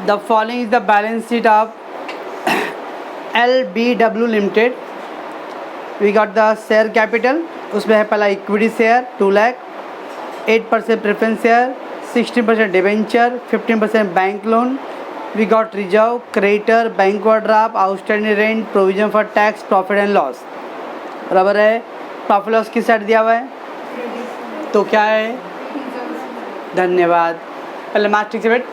The following is the balance sheet of LBW limited. We got the share capital, उसमें है पहला equity share 2 lakh, 8% preference share, 16% debenture, 15% bank loan. We got reserve, creditor, bank overdraft, outstanding rent, provision for tax, profit and loss. बराबर है। Profit loss किस side दिया हुआ है, तो क्या है, धन्यवाद। पहले मास ठीक से बैठ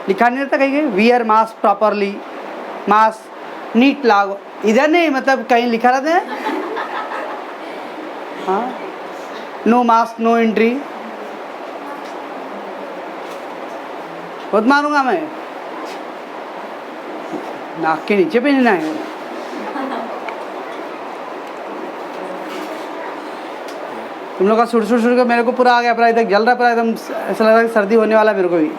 लिखा नहीं रहता कहीं वियर मास प्रॉपरली, मास नीट लागू, इधर नहीं मतलब कहीं लिखा रहता है। हाँ, नो मास्क नो एंट्री, बहुत मारूंगा मैं, नाक के नीचे पहनना है। तुम लोग का सुर के मेरे को पूरा आ गया, पूरा एकदम जल रहा, पूरा एकदम ऐसा लग रहा है कि सर्दी होने वाला है मेरे को भी।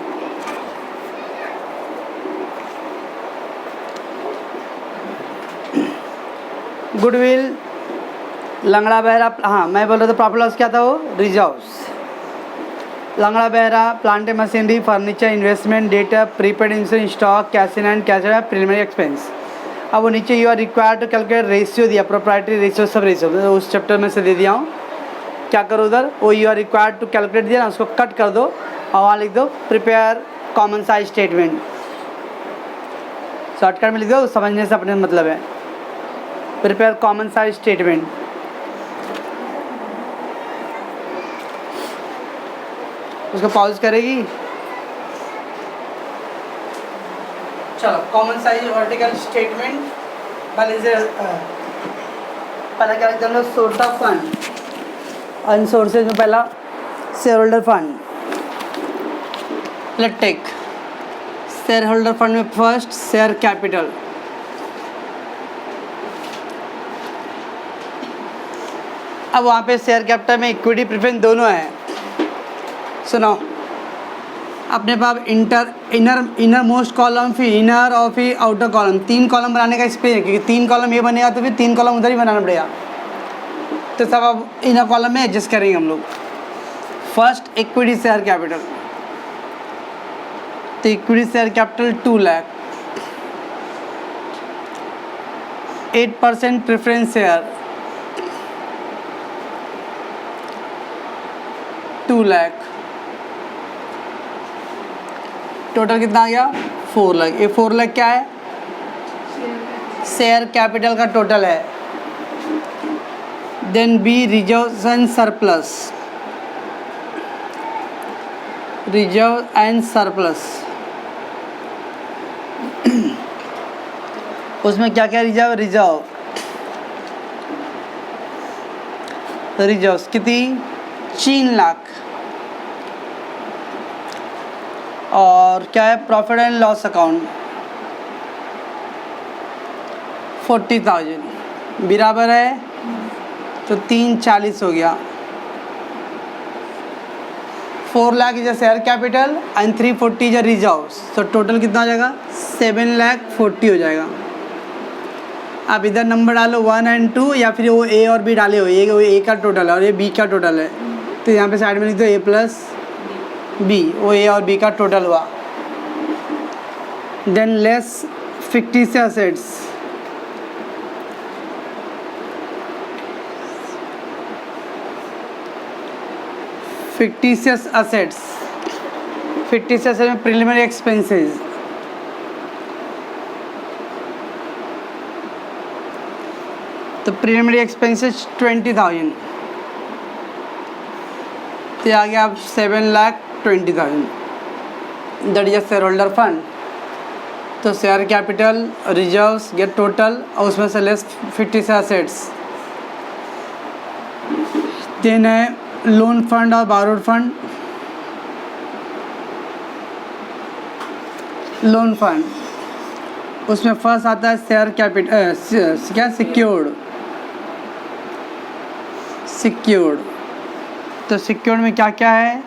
गुडविल, लंगड़ा बहरा, हाँ मैं बोल रहा था प्रॉफिट लॉस क्या था वो, रिजर्व्स। लंगड़ा बहरा, plant and machinery, furniture, investment, data, prepaid insurance, stock, cash in hand cash preliminary expense. अब वो नीचे you are required to calculate ratio दिया, प्रोप्राइटरी रेशियो, सब रेशियो तो उस चैप्टर में से दे दिया हूँ। क्या करो उधर, वो you are required to calculate दिया ना, उसको कट कर दो और वहाँ लिख दो prepare common size statement. Shortcut में लिख दो, समझने से अपने मतलब है, प्रिपेयर कॉमन साइज स्टेटमेंट। उसको पॉज करेगी। चलो कॉमन साइज वर्टिकल स्टेटमेंट, पहले से पहले क्या लिखते हम लोग, सोर्स ऑफ फंड, अन सोर्सेज में पहला share holder fund. Let take share holder fund में फर्स्ट शेयर कैपिटल, अब वहाँ पे शेयर कैपिटल में इक्विटी प्रेफरेंस दोनों है। सुनो, अपने पास इनर मोस्ट कॉलम, फिर इनर और फिर आउटर कॉलम, 3 कॉलम बनाने का स्पेस है, क्योंकि 3 कॉलम ये बनेगा तो फिर 3 कॉलम उधर ही बनाना पड़ेगा। तो सब अब इनर कॉलम में एडजस्ट करेंगे हम लोग। फर्स्ट इक्विटी शेयर कैपिटल, तो equity share capital 2 lakh, 8% preference share 2 lakh, total कितना आ गया 4 लाख। ये 4 लाख क्या है, शेयर कैपिटल का टोटल है। Then B reserve and surplus, reserve and surplus, उसमें क्या क्या रिजर्व कितनी 3 लाख। और क्या है, प्रॉफिट एंड लॉस अकाउंट 40,000 बराबर है, तो 340 हो गया। 4 lakh is a share capital and 340 is a reserve, तो टोटल कितना हो जाएगा 7,40,000 हो जाएगा। आप इधर नंबर डालो 1 और 2, या फिर वो ए और बी डाले हो, ये ए का टोटल है और ये बी का टोटल है, तो यहाँ पे साइड में लिख दो ए प्लस बी, वो ए और बी का टोटल हुआ। Then less fictitious assets, fictitious assets में प्रिलिमिनरी एक्सपेंसेस, तो प्रिलिमिनरी एक्सपेंसेस 20,000, तो आ गया आप 7,20,000, that is a share holder fund. तो share capital, reserves get total, और उसमें से लेस 50 एसेट्स। देन है लोन फंड और बारोड फंड। लोन फंड, उसमें फर्स्ट आता है शेयर कैपिटल, क्या सिक्योर्ड, तो सिक्योर्ड में क्या क्या है,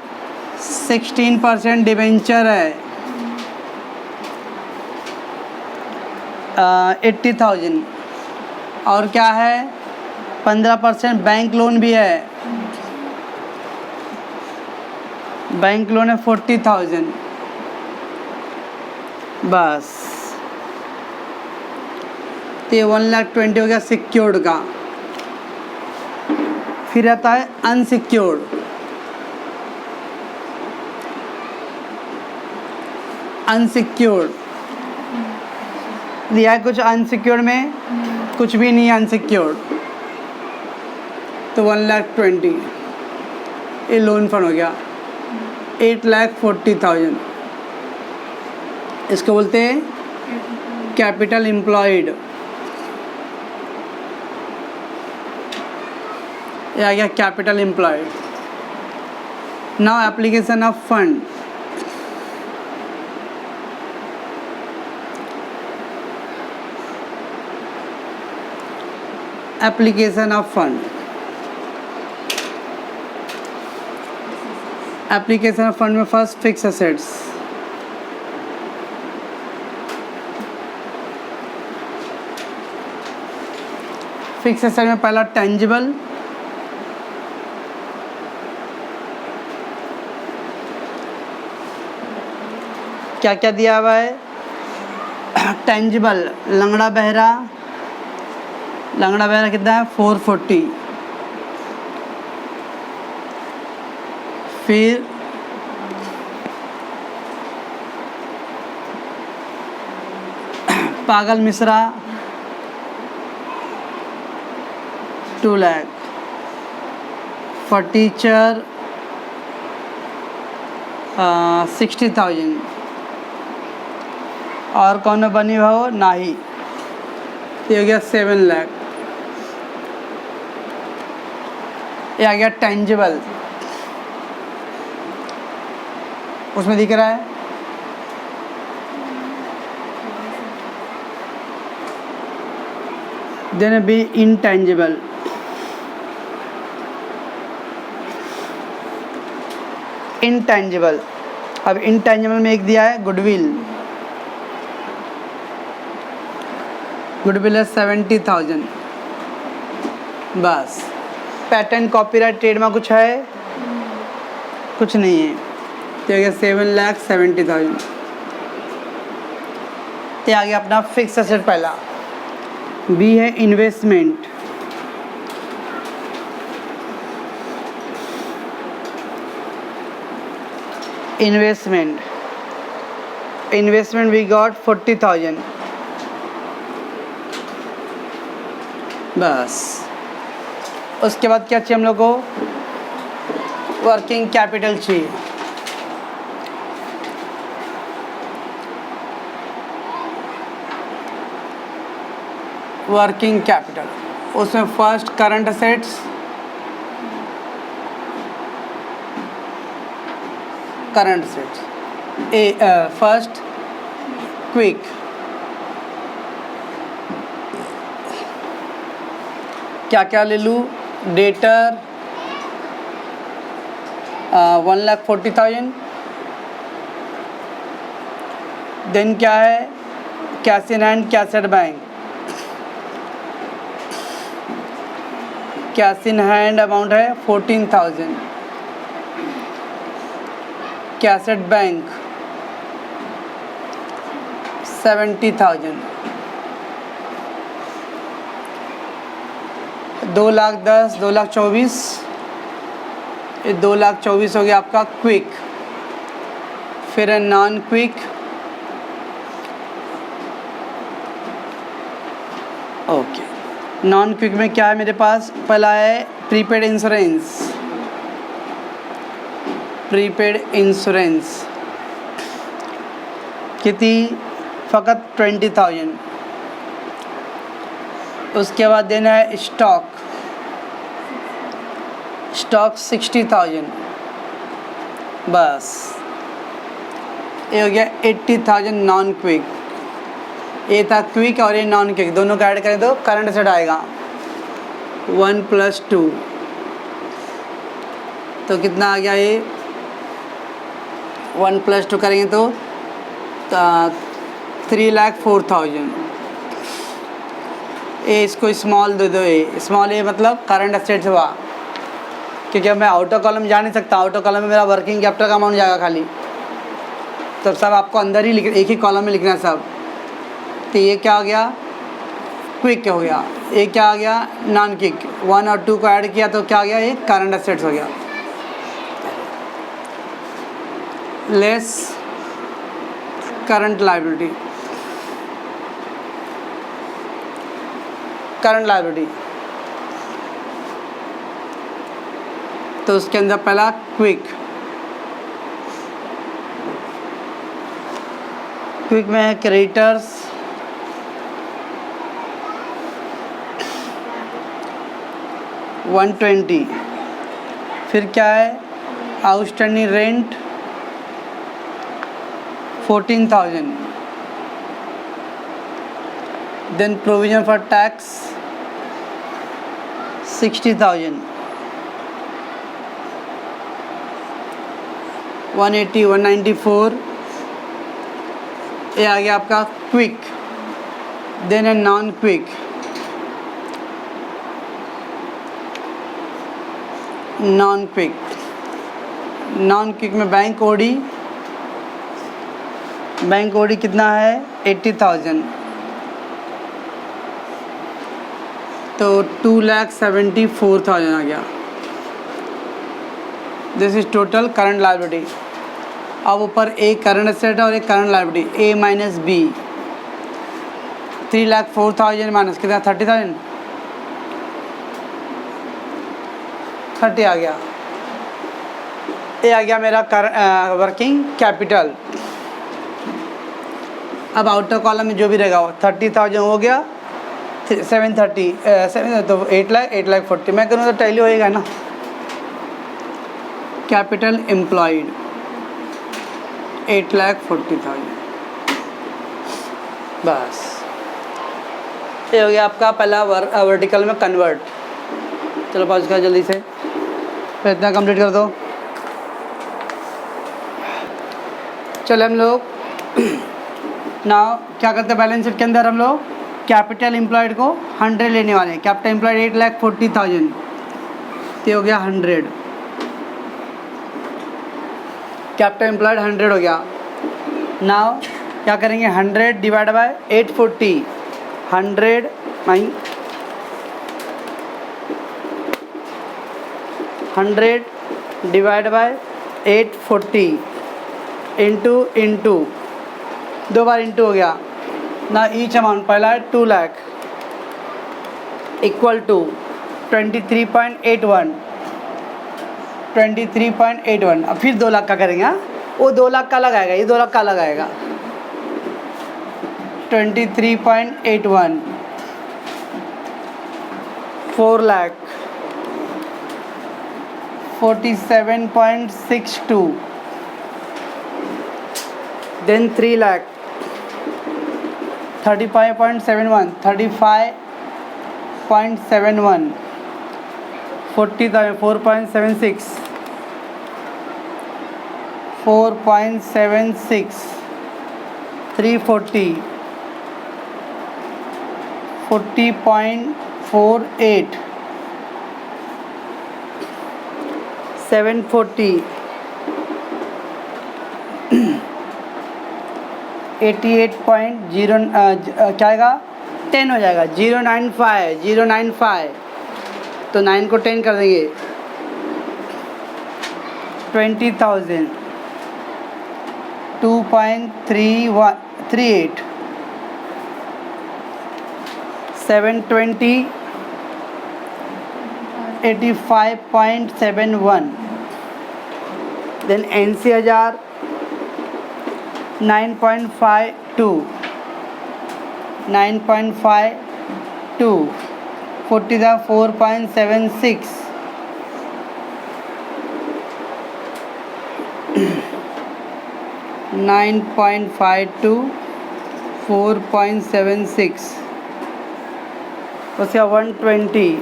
16% डिवेंचर है 80,000, और क्या है 15% बैंक लोन भी है बैंक लोन है 40,000 बस। तो ये 1,20,000 हो गया सिक्योर्ड का। फिर आता है अनसिक्योर्ड। अनसिक्योर्ड दिया है कुछ अनसिक्योर्ड में, कुछ भी नहीं है अनसिक्योर्ड, तो 1,20,000 ये लोन फंड हो गया। 8,40,000 इसको बोलते हैं कैपिटल एम्प्लॉयड। ये आ गया capital employed. Now application of fund. Application of fund. Application of fund में first fix assets. Fix asset में पहला टेंजिबल, क्या क्या दिया हुआ है? टेंजिबल लंगड़ा बहरा, लंगड़ा बहरा कितना है 440। फिर पागल मिश्रा 2 लाख। For teacher 60,000। और कौन बनी हो नाही, ये हो गया 7 लाख। ये आ गया टेंजिबल, उसमें दिख रहा है देन बी इनटेंजिबल। इनटेंजिबल, अब इनटेंजिबल में एक दिया है गुडविल। गुडविल है 70,000 बस। पैटेंट कॉपीराइट ट्रेडमार्क कुछ है? कुछ नहीं है, तो 7,70,000। तो आ गया अपना फिक्स एसेट पहला। बी है investment. Investment investment we got 40,000 बस। उसके बाद क्या चाहिए हम लोग को? वर्किंग कैपिटल चाहिए। वर्किंग कैपिटल, उसमें first current assets, current assets. First quick, क्या क्या ले लूँ? डेटर 1,40,000। देन क्या है? Cash in hand, cash at bank. Cash in hand amount है 14,000। Cash at bank 70,000। 2,10,000, 2,24,000, ये 2,24,000 हो गया आपका क्विक। फिर है non quick. Okay, non quick में क्या है मेरे पास? पहला है प्रीपेड इंश्योरेंस। प्रीपेड इंश्योरेंस कितनी? फ़कत 20,000। उसके बाद देना है स्टॉक। स्टॉक 60,000 बस। ये हो गया 80,000 नॉन क्विक। ये था क्विक और ये नॉन क्विक, दोनों का ऐड करें तो करंट असेट आएगा 1 + 2, तो कितना आ गया? ये 1 + 2 करेंगे तो 3,04,000। ये इसको स्मॉल दे दो, ये स्मॉल, ये मतलब करंट असेट्स हुआ। क्योंकि अब मैं आउटर कॉलम जा नहीं सकता, आउटर कॉलम में मेरा वर्किंग कैपिटल का अमाउंट जाएगा खाली, तो सब आपको अंदर ही लिख, एक ही कॉलम में लिखना है सब। तो ये क्या हो गया, क्विक हो गया। ये क्या आ गया, नॉन क्विक। 1 और 2 को ऐड किया तो क्या आ गया, ये करंट एसेट्स हो गया। Less current liability, current liability, तो उसके अंदर पहला क्विक, क्विक में है क्रेडिटर्स, $120। फिर क्या है, outstanding rent 14,000। Then provision for tax 60,000। 180, 194, ये आ गया आपका क्विक। देन है non quick, non quick, non quick में बैंक ओडी, बैंक ओडी कितना है 80,000, तो 2,74,000 आ गया। This is total current liability. अब ऊपर एक करंट एसेट है और एक current liability, A minus B. 3,04,000 minus कितना, 30,000, 30 आ गया। ये आ गया मेरा वर्किंग कैपिटल। अब आउटर कॉलम में जो भी रहेगा 30,000 हो गया, 730 तो 8 लाख 8,40,000 मैं करूँ तो टैली होएगा ना। कैपिटल एम्प्लॉयड 8,40,000, बस ये हो गया आपका पहला वर्टिकल में कन्वर्ट। चलो पास का जल्दी से, फिर इतना कंप्लीट कर दो। चलो हम लोग ना क्या करते हैं, बैलेंस शीट के अंदर हम लोग कैपिटल एम्प्लॉयड को 100 लेने वाले हैं। कैपिटल एम्प्लॉयड 8,40,000, तो हो गया 100। कैपिटल एम्प्लॉयड 100 हो गया। नाउ क्या करेंगे, 100 divide by 840, 100 divide by 840 into दो बार इंटू हो गया ना। ईच अमाउंट पहला है 2 लाख इक्वल टू 23.81, 23.81। अब फिर 2 लाख का करेंगे, हाँ वो 2 लाख का लगाएगा, ये 2 लाख का लगाएगा। 23.81, 4 लाख 47.62, देन 3 लाख 35.71, 35.71, 40,000 4.76, 4.76, 340, 40.48, 740, 88.0 क्या आएगा 10 हो जाएगा। 095 तो 9 को 10 कर देंगे, 20,000, 2.38, 720, 85.71, देन NC 1000 9.52, 9.52, 4.76, 9.52, 4.76, उसके 120,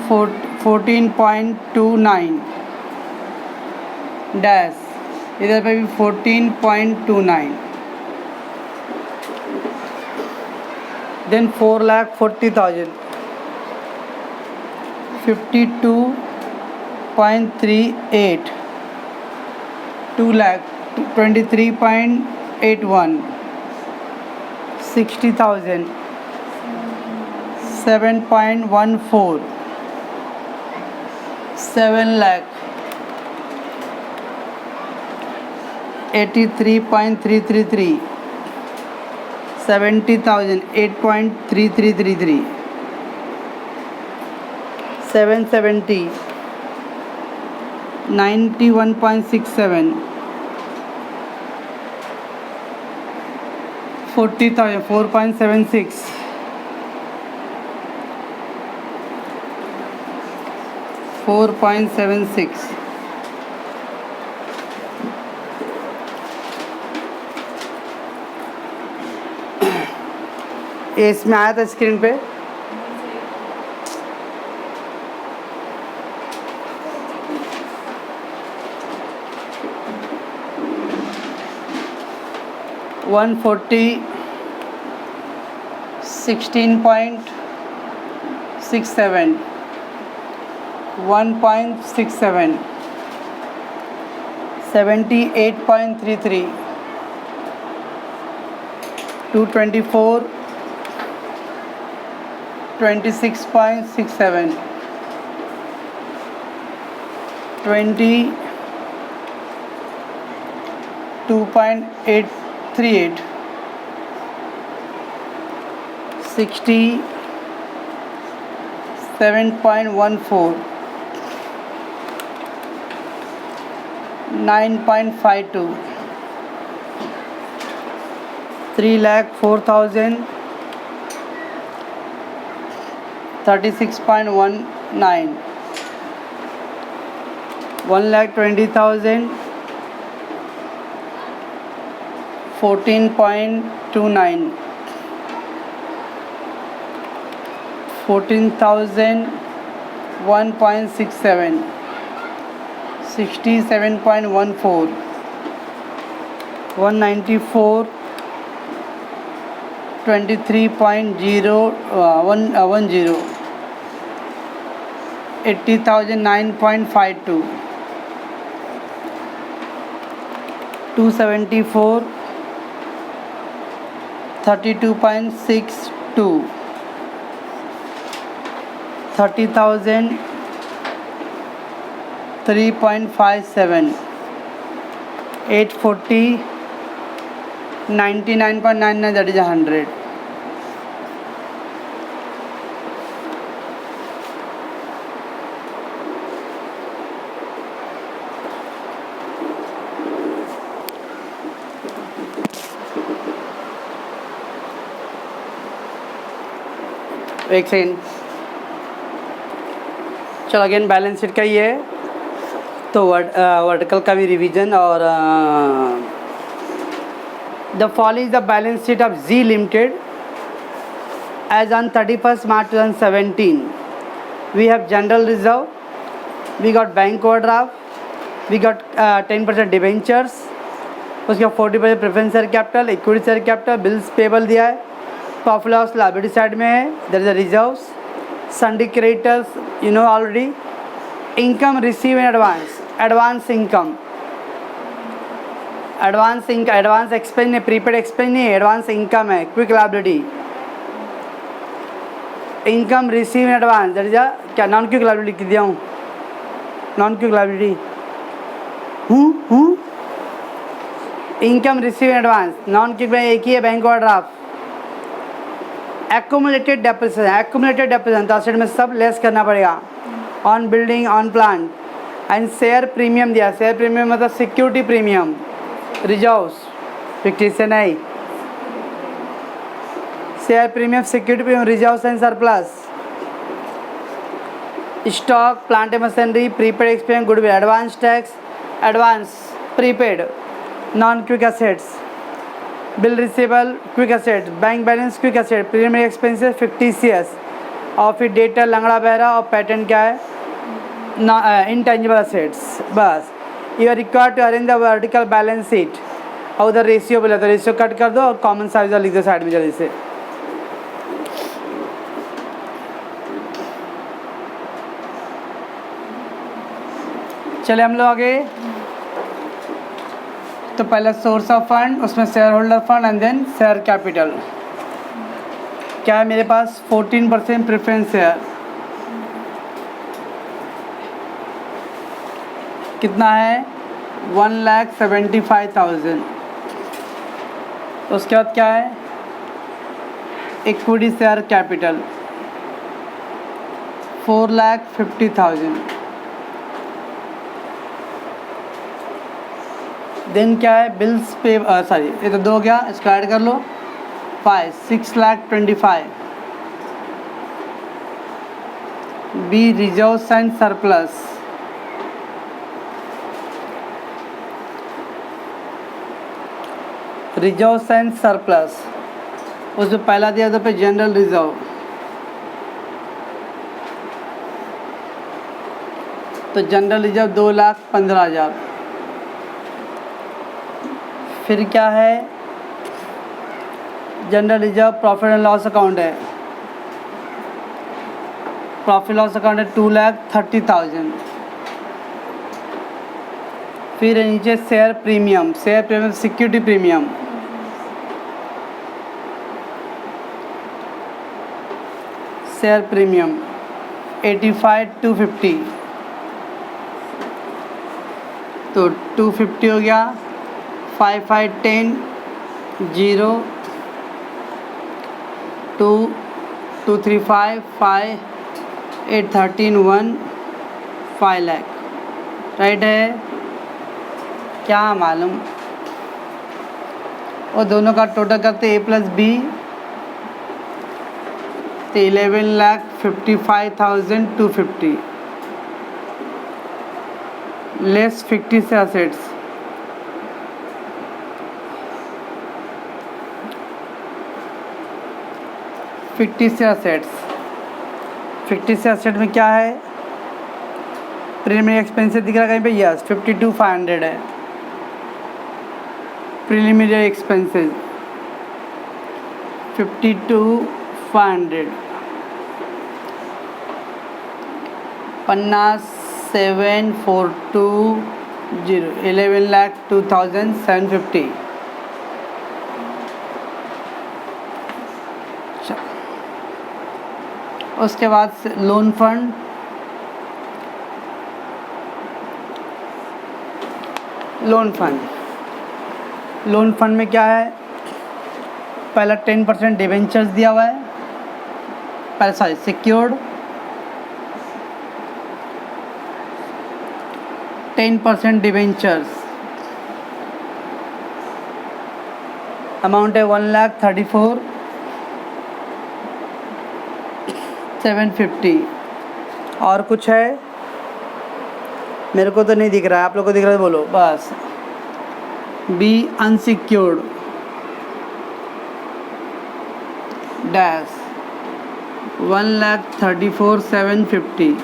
14.29 डैश, इधर पे भी 14.29, देन 4,40,000, 52 0.38, 2 lakh, 23.81, 60,000, 7.14, 7 lakh, 83.333, 70,000, 8.3333, 770, 91.67, 40,000, 4.76, 4.76, ये इसमें आया था स्क्रीन पे। One 16.67, 1.67, 78.33, 224, 26.67, 22.838, 67.14, 9.52, 3,04,000, 36.19, 1,20,000, 14.29, 14,000, 1.67, 67.14, 194, 23.10, 80,000, 9.52, 274, 32.62, 30,000, 3.57, 840, 99.99, that is 100. एक सेकेंड, चलो अगेन बैलेंस शीट का ही है तो वर्टिकल का भी रिवीजन। और the following is the balance sheet of G limited as on 31st March 2017. We have general reserve, we got bank overdraft, we got 10% debentures, उसके बाद 40% preference share capital, equity share capital, bills payable दिया है, profit loss liability side में है, there is a reserves, sundry creditors you know already, income receive in advance, advance income, advance expense नहीं, prepaid expense नहीं है, advance income है, quick liability, income receive in advance, that is a क्या non quick liability लिख दिया हूँ, non quick liability income receive in advance, non quick में एक ही है बैंक ओवरड्राफ्ट, एक्यूमुलेटेड डेप्रिसिएशन तो असेट में सब लेस करना पड़ेगा, on building on plant, and share premium दिया, शेयर प्रीमियम मतलब सिक्योरिटी प्रीमियम, रिजर्व्स फिक्टिशन नहीं, share premium, security premium, reserves and surplus, stock, plant and machinery, prepaid expense, goodwill, advance tax, advance prepaid, non quick assets, bill receivable quick assets, bank balance quick asset, premium expenses fictitious, और फिर data लंगड़ा बहरा, और pattern क्या है intangible assets. बस you are required to arrange the vertical balance sheet, और उधर रेशियो बोला तो रेशियो कट कर दो और कॉमन साइज लिख दो साइड में जल्दी से। चले हम लोग आगे। तो पहला सोर्स ऑफ फंड, उसमें share holder fund and then share capital. क्या है मेरे पास 14% प्रेफरेंस शेयर। कितना है 1,75,000। उसके बाद क्या है इक्विटी शेयर कैपिटल 4,50,000। देन क्या है बिल्स पे सॉरी ये तो 2 हो गया, इसको ऐड कर लो 6,25,000। B reserves and surplus reserves and surplus, उसमें पहला दिया था पे जनरल रिजर्व, तो जनरल रिजर्व 2,15,000। फिर क्या है general reserve profit and loss account है, प्रॉफिट लॉस अकाउंट है 2,30,000। फिर है नीचे share premium security premium, share premium 85,250, तो 250 हो गया 5,510 0 2 235 5 813 1 5 लाख। राइट है क्या मालूम, और दोनों का टोटल करते A + B तो 11,55,250 लेस फिक्टिस एसेट्स, फिक्टिस एसेट में क्या है प्रीलिमिनरी एक्सपेंसेस दिख रहा है कहीं पे, यस 52,500 है प्रीलिमिनरी एक्सपेंसेस 52,500। पन्ना 7,420 11,02,750। उसके बाद लोन फंड, लोन फंड में क्या है पहला 10% डिवेंचर्स दिया हुआ है, पहले सॉरी सिक्योर्ड 10% डिवेंचर्स, अमाउंट है 1,34,750। और कुछ है मेरे को तो नहीं दिख रहा है, आप लोग को दिख रहा है बोलो बस। B unsecured dash 1,34,750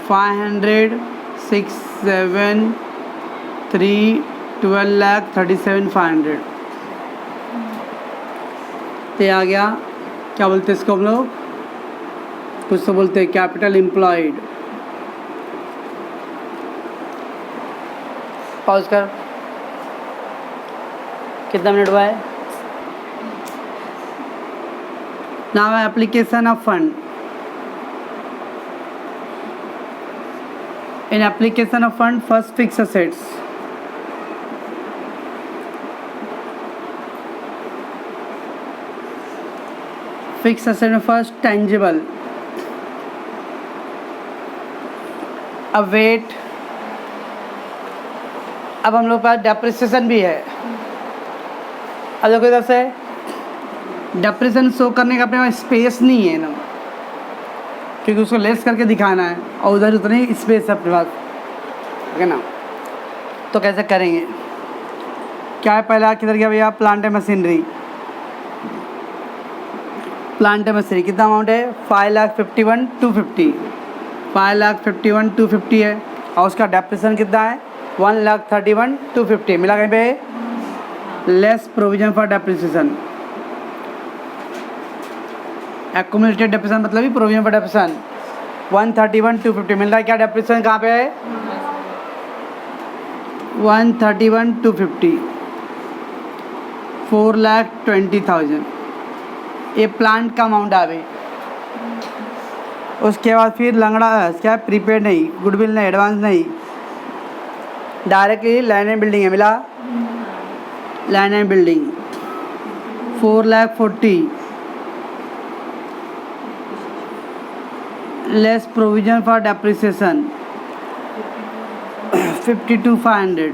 500 6 7 3 12,37,500। तो आ गया क्या बोलते हैं इसको हम लोग, कुछ तो बोलते हैं कैपिटल एम्प्लॉयड। पॉज कर, कितना मिनट हुआ है। Now application of fund. In application of fund first fix assets, fix asset में फर्स्ट टेंजिबल, अब वेट, अब हम लोग के पास डेप्रिसिएशन भी है। अब देखो इधर से डेप्रिसिएशन शो करने का अपने पास स्पेस नहीं है ना, क्योंकि उसको लेस करके दिखाना है और उधर उतनी स्पेस है अपने पास, ठीक है ना। तो कैसे करेंगे, क्या है पहला किधर गया भैया, plant and machinery. Plant and machinery कितना अमाउंट है 5,51,250, 5,51,250 है, और उसका डेप्रिसिएशन कितना है 1,31,250 मिला कहीं पे, less provision for depreciation. Accumulated depreciation मतलब ही प्रोविजन फॉर डेप्रिसिएशन 131,250 मिल रहा है। क्या डेप्रिसिएशन कहाँ पे है? 131,250, 4,20,000 ये प्लांट का अमाउंट आ गई। उसके बाद फिर लंगड़ा क्या प्रीपेड नहीं, गुडविल नहीं, एडवांस नहीं, डायरेक्टली लैंड एंड बिल्डिंग है मिला। Land and building 4,40,000 less provision for depreciation 52,500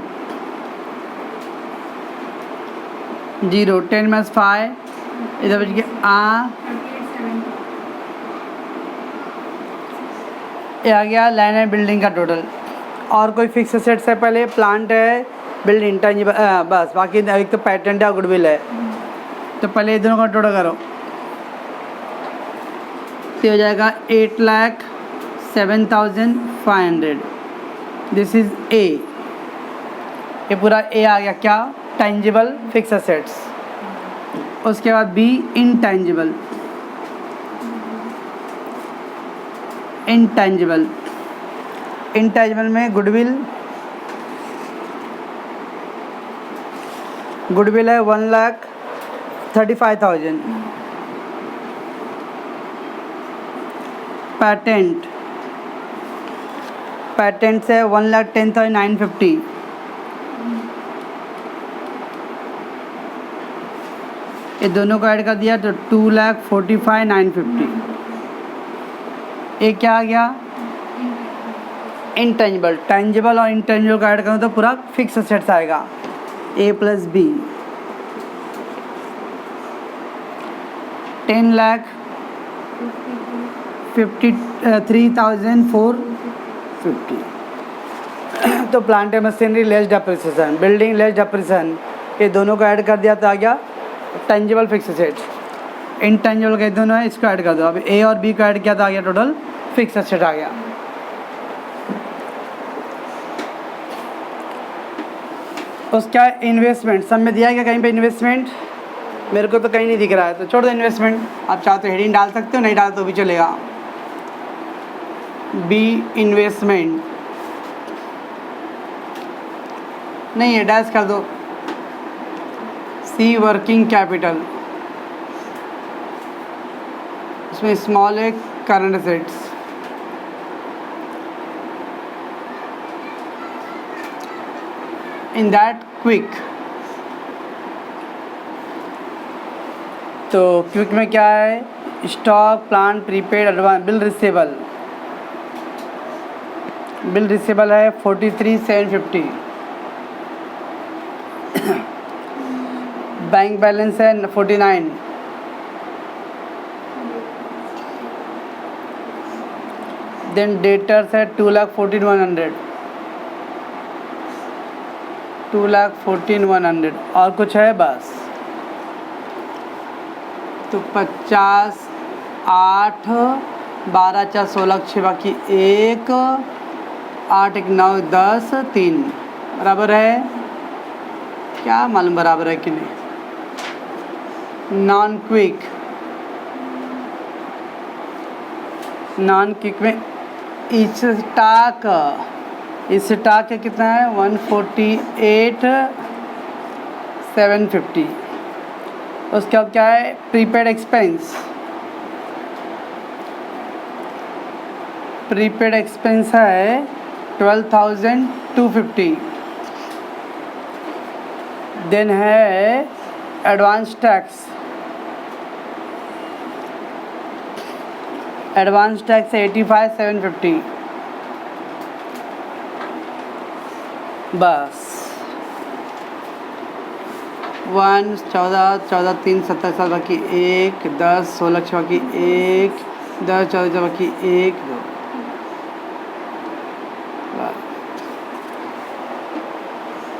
0 10 - 5 इधर बच गया ये आ गया लैंड एंड बिल्डिंग का टोटल। और कोई फिक्स एसेट्स है? पहले प्लांट है, बिल्ड इंटेंजिबल बस, बाकी एक तो पैटेंट है, गुडविल है। तो पहले दोनों का टोटल करो तो हो जाएगा 8,07,500। दिस इज ए, ये पूरा ए आ गया क्या? Tangible fixed assets. उसके बाद बी इनटेंजिबल, इंटेंजिबल में गुडविल है 1,35,000। पैटेंट है 1,10,950। ये दोनों को ऐड कर दिया तो 2,45,950। ये क्या आ गया? इंटेंजिबल। टेंजिबल और इंटेंजिबल का ऐड करूँ तो पूरा फिक्स एसेट्स आएगा A + B। 10,53,450। तो plant and machinery less depreciation, building less depreciation, ये दोनों को ऐड कर दिया तो आ गया टेंजिबल फिक्स एसेट्स। इंटेंजिबल के दोनों है, इसको ऐड कर दो। अब ए और बी को ऐड किया तो आ गया टोटल फिक्स एसेट आ गया। उसका इन्वेस्टमेंट सब में दिया गया कहीं पे? इन्वेस्टमेंट मेरे को तो कहीं नहीं दिख रहा है, तो छोड़ दो इन्वेस्टमेंट। आप चाहो तो हेडिंग डाल सकते हो, नहीं डाल तो भी चलेगा। बी इन्वेस्टमेंट नहीं है, डैश कर दो। सी वर्किंग कैपिटल, इसमें स्मॉल है current assets. In that quick, तो क्विक में क्या है? Stock, plant, prepaid, advance, bill receivable है 43,750। बैंक बैलेंस है 49। देन डेटर्स है 2,14,100। 2,14,100 और कुछ है बस। तो 50, 8, 12, 4, 16, 6 बाकी 1, 8, 1, 9, 10, 3 बराबर है। क्या मालूम बराबर है कि नहीं। नॉन क्विक में स्टॉक कितना है? 148,750। उसके बाद क्या है? प्रीपेड एक्सपेंस है 12,250। देन है एडवांस टैक्स है 85,750। बस 1, 14, 14, 3, 27 साल बाकी 1, 10, 16 6 बाकी 1, 10, 14 बाकी 1, 2।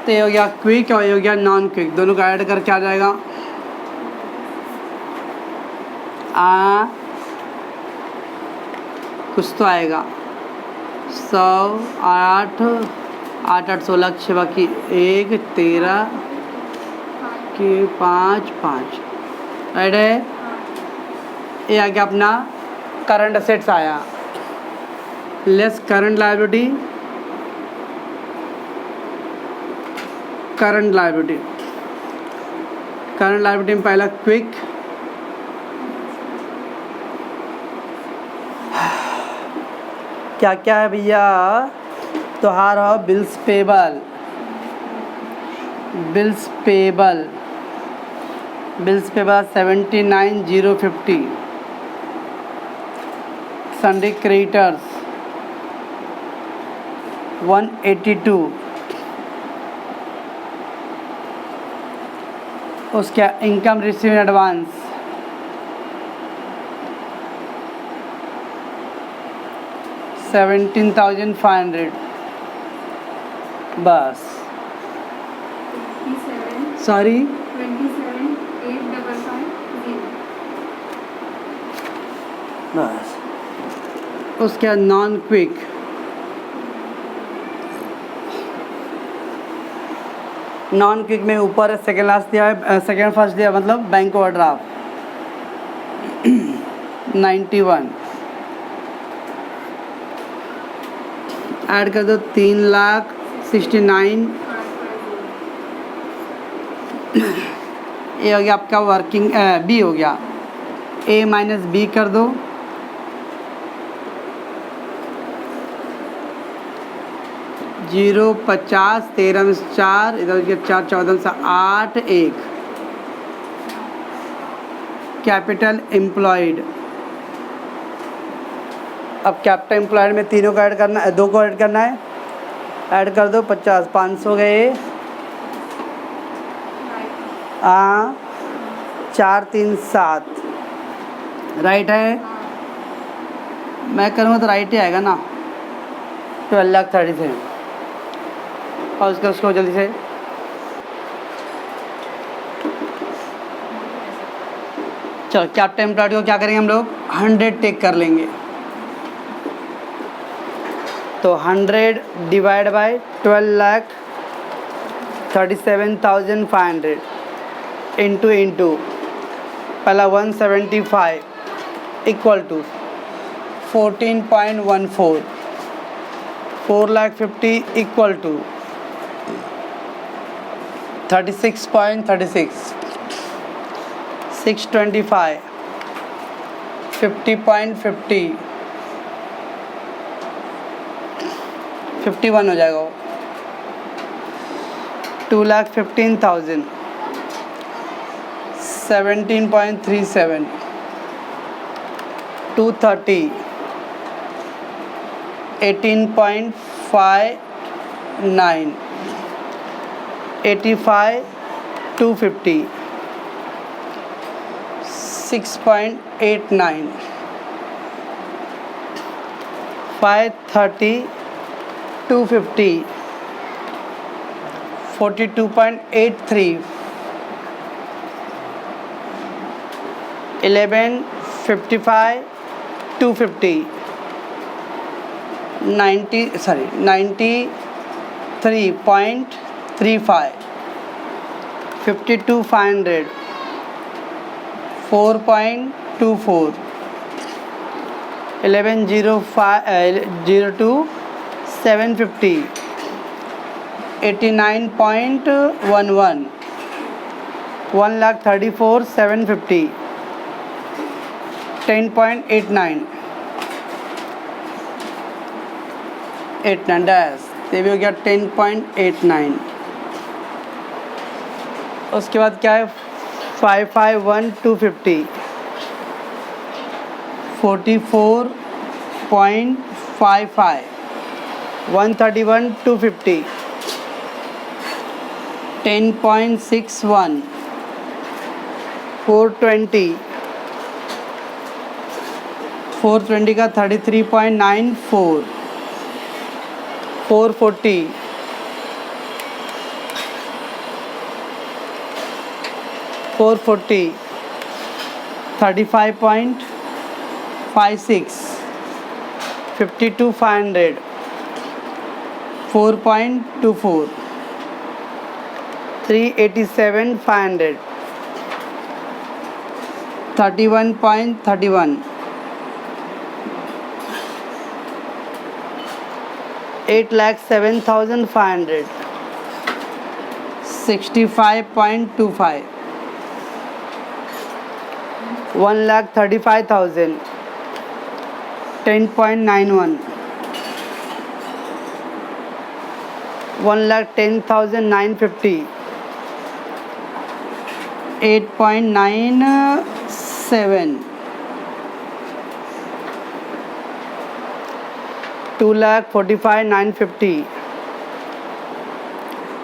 तो ये हो गया क्विक और ये हो गया नॉन क्विक, दोनों का ऐड करके आ जाएगा कुछ तो आएगा 100, 8, 8, 8, 16 6 बाकी 1, 13 के 5, 5 ऐड है। ये आ गया अपना करंट असेट्स आया। Less current liability, current liability में पहला क्विक, क्या क्या है भैया, तो हार हो bills payable, bills payable 79,050, Sunday creditors 182, उसका इनकम रिसीव इन एडवांस 17,500, बस। सॉरी 27,855 बस। उसका नॉन क्विक में ऊपर सेकेंड लास्ट दिया है, सेकेंड फर्स्ट दिया मतलब बैंक ओवरड्राफ्ट 91, ऐड कर दो 3,69,000। ए हो गया आपका वर्किंग, बी हो गया, ए माइनस बी कर दो, जीरो 50, 13 में 4, इधर 4, 14 से 8, 1, कैपिटल एम्प्लॉयड। अब कैपिटल एम्प्लॉयड में तीनों को ऐड करना है, 2 को ऐड करना है, ऐड कर दो 50, 500 गए, 4, 3, 7, राइट है। मैं करूँगा तो राइट ही आएगा ना, 12,30,000। और उसको जल्दी से चलो कैपिटल एम्प्लॉयड को क्या करेंगे हम लोग 100 टेक कर लेंगे, तो 100 डिवाइड बाय 12,37,500 इंटू पहला 175 इक्वल टू 14.14, 4,50,000 इक्वल टू 36.36, 625, 50.50, 51 हो जाएगा वो, 2,15,000, 17.37, 230, 18.59, 85, 250, 6.89, 530, 250, 42.83, 1155, 250, 93.35, 52,500, 4.24, 1105, 750, 89.11, 1,34,750, 10.89, 89 डैश, ये भी हो गया 10.89। उसके बाद क्या है 551, 250, 44.55, 131, 250, 10.61, 420, 420 का 33.94, 440, 35.56, 52,500, 4.24, 387,500, 31.31, 8,07,500. 65.25. 1,35,000. 10.91. 1,10,950. 8.97. 2,45,950.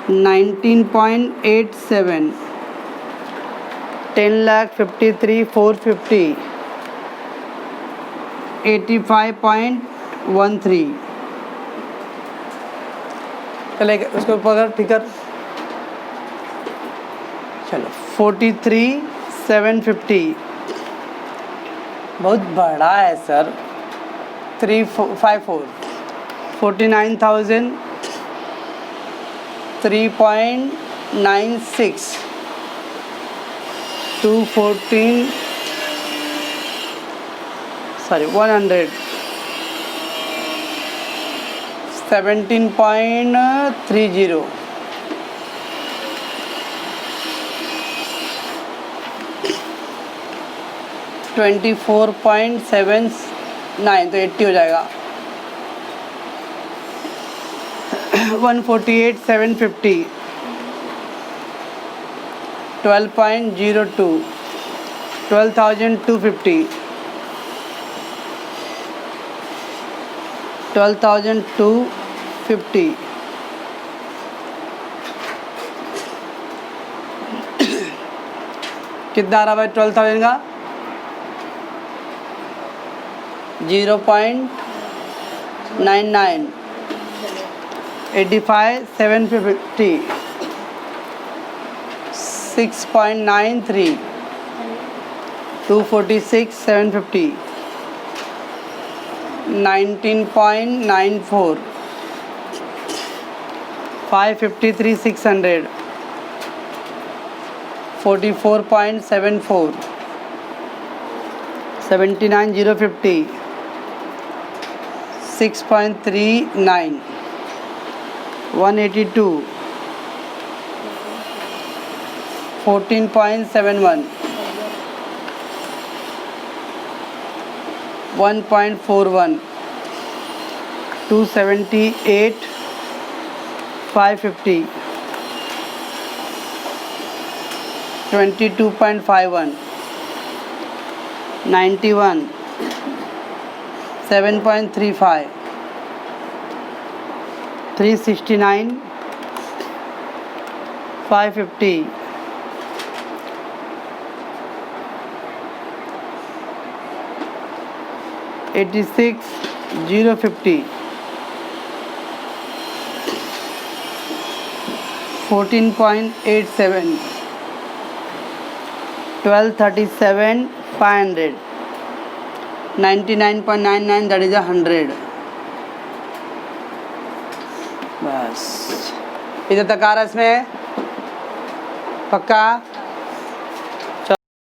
19.87. 10,53,450. 85.13. चलेगा उसको ऊपर ठीक कर। चलो 43,750 बहुत बड़ा है सर। 354 49,000 3.96 214 100 17.30 24.79 तो 80 हो जाएगा। 148,750 12.02 12,250 12,250 कितना आ रहा भाई 12,000 का 0.99 85,750 6.93 246,750 19.94 553,600 44.74 79,050 6.39 182 14.71 1.41 278 550 22.51 91 7.35 369 550 86,050 14.87 1237,500 99.99 that is 100 बस इधर तक आ रहा है इसमें पक्का।